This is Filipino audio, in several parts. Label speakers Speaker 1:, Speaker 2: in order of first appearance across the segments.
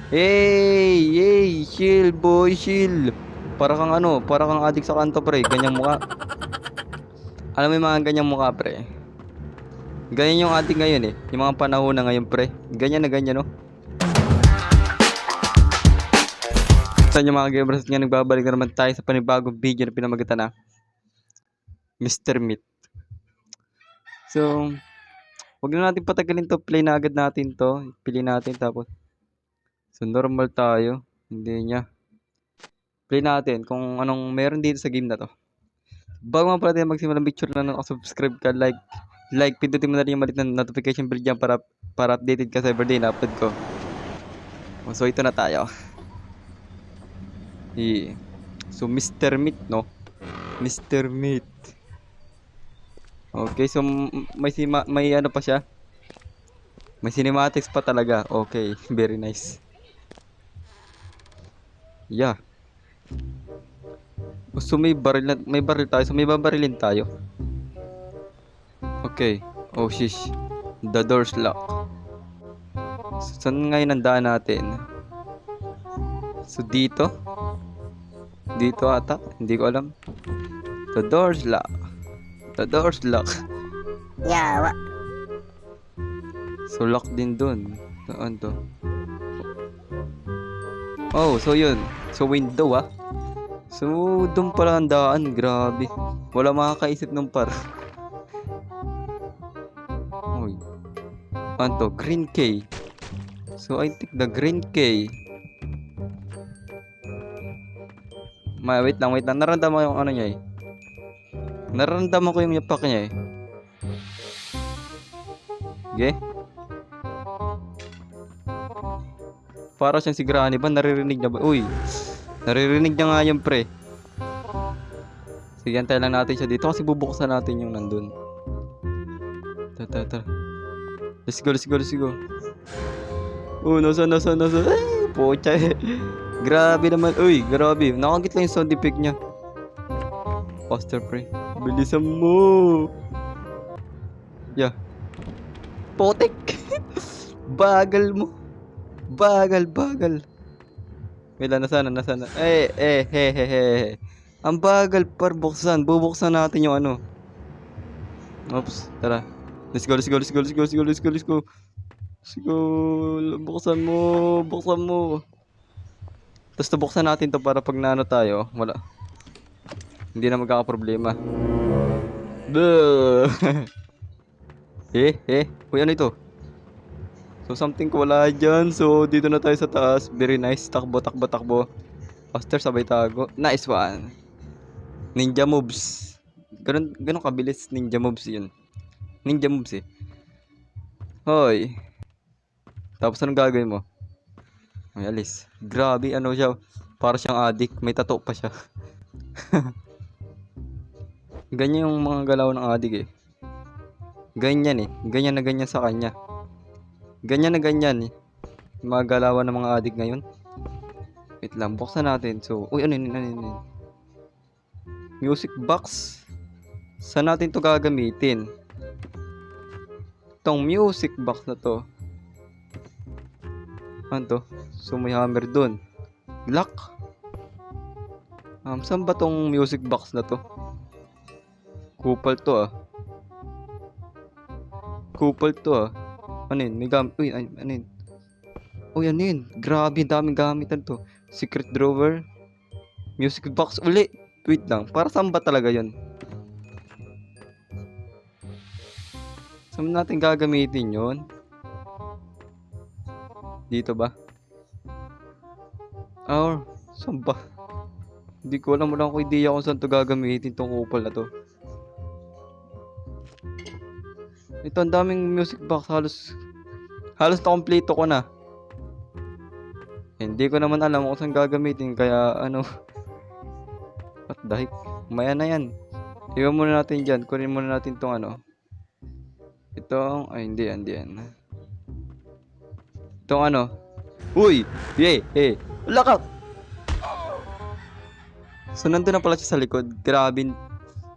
Speaker 1: Hey! Hey! Chill, boy, chill. Para kang ano, para kang adik sa kanto, pre. Ganyang mukha. Alam mo yung mga ganyang mukha, pre. Ganyan yung ating ngayon eh. Yung mga panahon na ngayon, pre. Ganyan na ganyan, no? Sa inyo mga gamers nga, nagbabalik na naman tayo sa panibagong video na pinamagitan na Mr. Meat. So, wag na natin patagalin to. Play na agad natin to. Pili natin tapos. So, normal tayo. Hindi niya. Play natin kung anong meron dito sa game na to. Bago nga pala tayo magsimula ng picture na subscribe ka, like, pindutin mo na rin yung maliit na notification bell dyan para updated ka sa everyday na upload ko. So, ito na tayo. So, Mr. Meat, no? Mr. Meat. Okay, so may ano pa siya? May cinematics pa talaga. Okay, very nice. Yeah. So may baril tayo. So may babarilin tayo. Okay. Oh shish. The door's locked. So, saan ngayon ang daan natin? So dito? Dito ata? Hindi ko alam. The door's locked. The door's locked.
Speaker 2: Yawa.
Speaker 1: So lock din dun. Saan to? Oh, so yun. So window ah. So dun pala ang daan. Grabe. Wala makakaisip nung par. Oy. Ano to? Green K. So I think the green K. Wait lang. Nararamdaman ko yung ano niya eh. Nararamdaman ko yung yapak niya eh. Okay? Para siyang si Granny ba? Naririnig niya ba? Uy! Naririnig niya nga yung pre. Sige, antayin lang natin siya dito kasi bubuksan natin yung nandun. Tara. Let's go. Oh, nasa. Ay, pocha eh. Grabe naman. Uy, grabe. Nakagit lang yung sound effect niya. Faster pre. Bilisan mo. Yeah. Potek. Bagal mo. Bagal. Wala, nasana. He. Ang bagal par buksan. Bubuksan natin yung ano. Oops, tara. Let's go. Buksan mo. Tapos buksan natin to para pag naano tayo, wala. Hindi na magkakaproblema. Duh. Uy, ano ito? So something ko wala dyan. So dito na tayo sa taas. Very nice. Takbo. Faster, sabay tago. Nice one. Ninja moves. Ganun kabilis ninja moves yun. Ninja moves eh. Hoy. Tapos anong gagawin mo? Ay, alis. Grabe, ano siya. Para siyang addict. May tattoo pa siya. Ganyan yung mga galaw ng addict eh. Ganyan eh. Ganyan na ganyan sa kanya. Ganyan na ganyan eh. Yung mga galawan ng mga addict ngayon. Wait lang, buksan natin. So, uy, ano yun? Music box. Saan natin to gagamitin? Itong music box na to. Ano to? So, may hammer dun. Lock. Saan ba tong music box na to? Kupal to ah. Ano yun? May gamit. Uy, ano yun? Uy, ano yun? Grabe, daming gamitan to. Secret drawer. Music box uli. Wait lang. Para saan ba talaga yun? Saan natin gagamitin yun? Dito ba? Or, saan ba? Hindi ko alam. Wala akong idea kung saan to gagamitin tong kupal na to. Ito, ang daming music box. Halos na kompleto ko na. Hindi ko naman alam kung saan gagamitin. Kaya, ano. What the heck? Maya na yan. Iwan muna natin dyan. Kunin muna natin tong ano. Itong, ay hindi yan. Itong ano. Uy! Hey! Wala ka! So, nandun na pala siya sa likod. Grabe.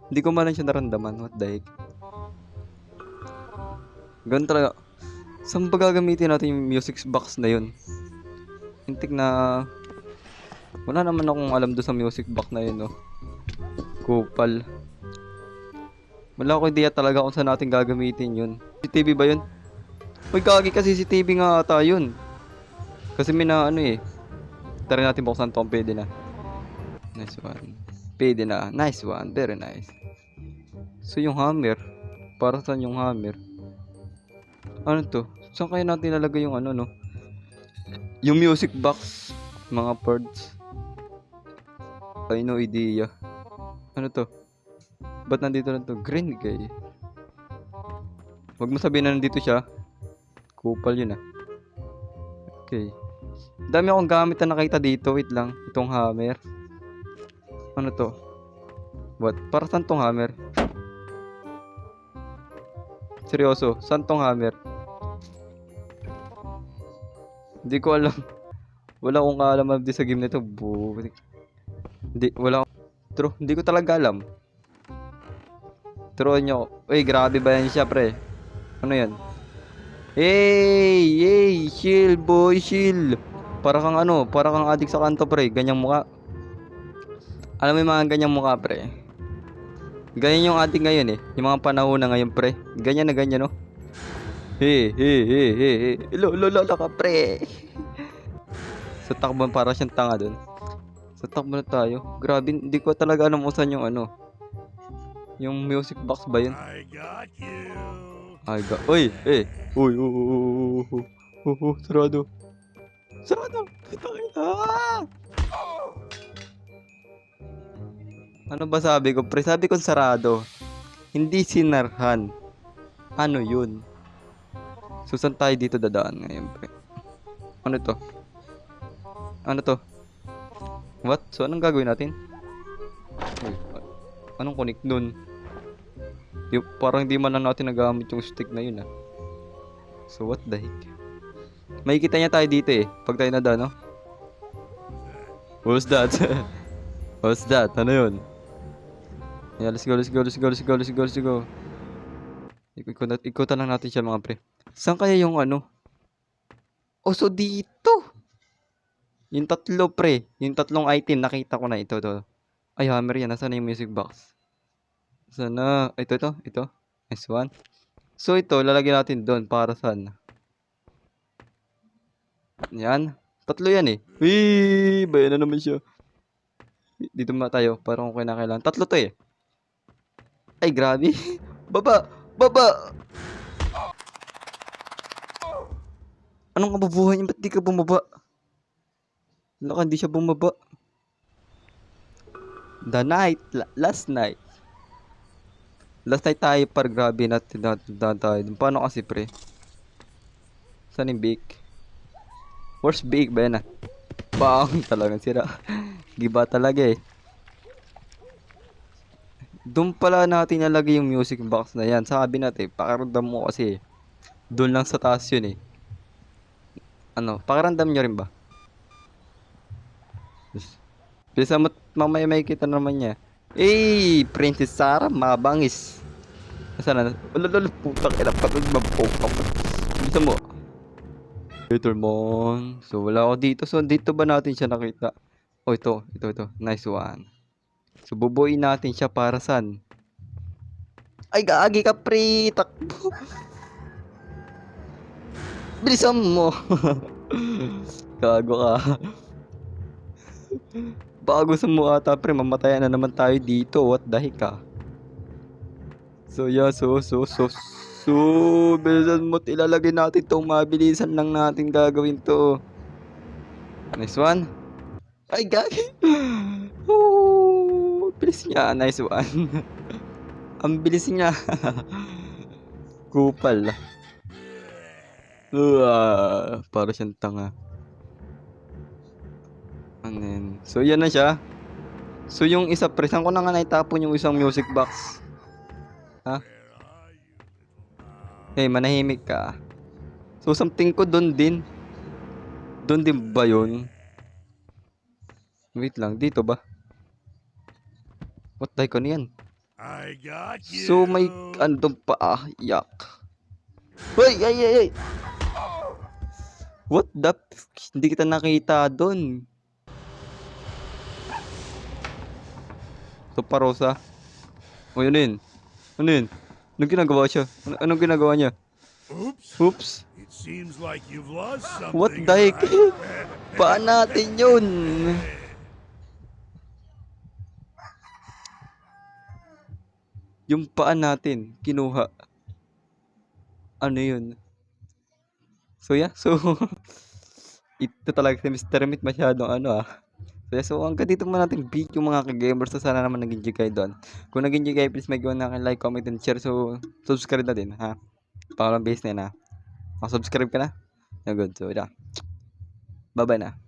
Speaker 1: Hindi ko man lang siya naramdaman. What the heck? Ganun talaga. Saan ba gagamitin natin yung music box na yun? Hintik na... Wala naman akong alam doon sa music box na yun, no. Kupal. Wala ko idea talaga kung saan natin gagamitin yun. CCTV ba yun? Uy, gagi ka, CCTV nga ata yun. Kasi may na ano eh. Tara natin buksan to, pwede na. Nice one. Pwede na. Nice one. Very nice. So yung hammer. Para saan yung hammer? Ano to? Saan kaya natin lalagay yung ano, no? Yung music box. Mga parts. I no idea. Ano to? Ba't nandito lang to? Green guy. Huwag mo sabihin na nandito siya. Kupal yun ah. Okay. Dami akong gamit na nakita dito. Wait lang. Itong hammer. Ano to? What? Para saan tong hammer? Seryoso, saan tong hammer? Hindi ko alam. Wala akong kaalam din sa game nito. Hindi, wala akong... True, hindi ko talaga alam. Turuan nyo. Uy, grabe ba yan siya, pre? Ano yan? Hey! Hey! Chill, boy! Chill! Para kang ano, para kang adik sa kanto, pre. Ganyang muka. Alam mo yung mga ganyang muka, pre? Ganyan yung adik ngayon eh. Yung mga panahon na ngayon, pre. Ganyan na ganyan, no? Hey, hey, hey, hey, hey. Lolo ka, pre. Sa takbo para siyang tanga dun. Sa takbo na tayo. Grabe, hindi ko talaga alam kung saan yung ano. Yung music box ba yun?
Speaker 2: I got you.
Speaker 1: Uy, eh. Uy, sarado. Sarado. Ano ba sabi ko? Pre, sabi ko sarado. Hindi sinarhan. Ano yun? So, saan tayo dito dadaan ngayon, pre? Ano to? Ano to? What? So, anong gagawin natin? Uy, anong connect nun? Parang di man lang natin nagamit yung stick na yun, ah. So, what the heck? Makikita niya tayo dito, eh. Pag tayo nadaan, no? What's that? What's that? Ano yun? Yeah, let's go. Ikutan lang natin siya, mga pre. Saan kaya yung ano? Oh, so dito. Yung tatlo, pre. Yung tatlong item, nakita ko na ito. Ay, hammer yan. Nasaan na yung music box? Sana. Ito. Nice one. So, ito, lalagyan natin doon. Para saan? Yan. Tatlo yan eh. Wee! Bayan na naman siya. Dito muna tayo. Parang kung kailangan. Tatlo to eh. Ay, grabe. Baba! Anong kababuhan niya? Ba't di ka bumaba? Wala, hindi siya bumaba. Last night tayo par grabe natin tayo. Paano kasi, pre? Saan yung bake? Where's bake ba yan ah? Bang! Talagang sira. Giba talaga eh. Doon pala natin nalagay yung music box na yan. Sabi natin, pakiramdam mo kasi doon lang sa taas yun eh. Ano, pakiramdam nyo rin ba? Bisa mo, mamaya may kita naman niya. Eh, Princess Sarah, mabangis. Nasaan na? Lolo, putang ina, pagod mabukap. Bisa mo. Later mon. So, wala ako dito. So, dito ba natin siya nakita? Oh, ito. Nice one. So, bubuin natin siya para saan? Ay, gaagi ka, pre. Takbo. Bilisan mo. Gago ka. Bago sa mo ata, pre. Mamatayan na naman tayo dito. What the heck, ah? So, yeah. So, bilisan mo. Ilalagay natin itong mabilisan lang natin gagawin to. Nice one. Ay, gagi. Bilis niya. Nice one. Ang bilis niya. Kupal. Para siyang tanga. And then, so yan na siya. So yung isa, pre, saan ko na nga naitapon yung isang music box? Ha? Hey, manahimik ka. So something ko doon din. Doon din ba yun? Wait lang, dito ba? What the heck, ano yan?
Speaker 2: I got you.
Speaker 1: So may andun pa, yak. Hoy, ay. What the Hindi kita nakita doon. So, Parosa. O, yun yun. Ano yun? Anong ginagawa siya? Anong ginagawa niya?
Speaker 2: Oops.
Speaker 1: Oops.
Speaker 2: It seems like you've lost something.
Speaker 1: What the heck?
Speaker 2: right?
Speaker 1: Paan natin yun? Yung paan natin, kinuha. Ano yun? So, yeah. So, ito talaga si Mr. Meat masyadong ano ah. So, hanggang dito muna natin video mga ka-gamers. So, sana naman nag-enjoy kayo doon. Kung nag-enjoy kayo, please mag-iwan na kayo like, comment, and share. So, subscribe na din, ha? Pangalang base na yun, ha? Subscribe ka na? Yeah, good. So, yeah. Bye-bye na.